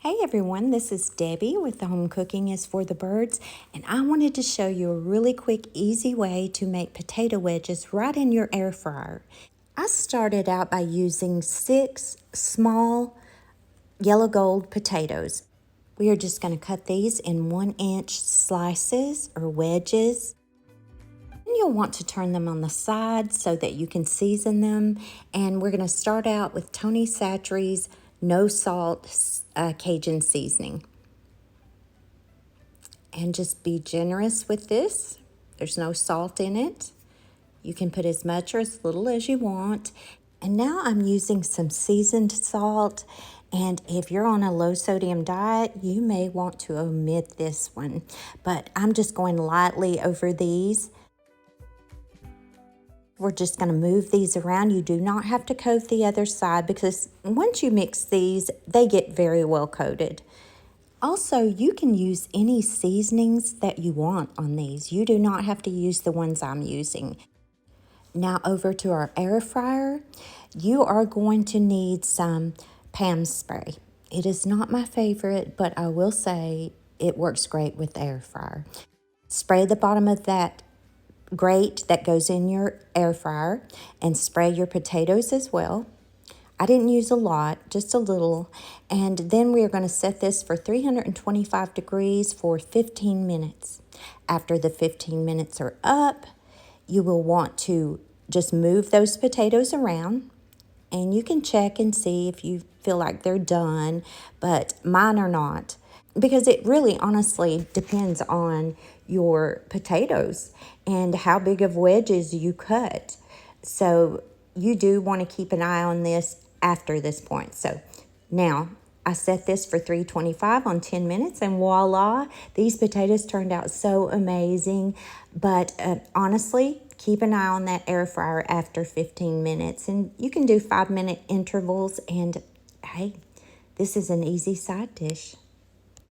Hey everyone, this is Debbie with the Home Cooking is for the Birds, and I wanted to show you a really quick, easy way to make potato wedges right in your air fryer. I started out by using 6 small yellow gold potatoes. We are just going to cut these in 1-inch slices or wedges. And you'll want to turn them on the side so that you can season them. And we're going to start out with Tony Chachere's no salt Cajun seasoning. And just be generous with this. There's no salt in it. You can put as much or as little as you want. And now I'm using some seasoned salt. And if you're on a low sodium diet, you may want to omit this one. But I'm just going lightly over these. We're just going to move these around. You do not have to coat the other side because once you mix these, they get very well coated. Also, you can use any seasonings that you want on these. You do not have to use the ones I'm using. Now over to our air fryer. You are going to need some Pam spray. It is not my favorite, but I will say it works great with the air fryer. Spray the bottom of that grate that goes in your air fryer and spray your potatoes as well. I didn't use a lot, just a little. And then we are going to set this for 325 degrees for 15 minutes. After the 15 minutes are up, you will want to just move those potatoes around. And you can check and see if you feel like they're done, but mine are not. Because it really honestly depends on your potatoes and how big of wedges you cut. So you do want to keep an eye on this after this point. So now I set this for 325 on 10 minutes and voila, these potatoes turned out so amazing. But honestly, keep an eye on that air fryer after 15 minutes, and you can do 5-minute intervals, and hey, this is an easy side dish.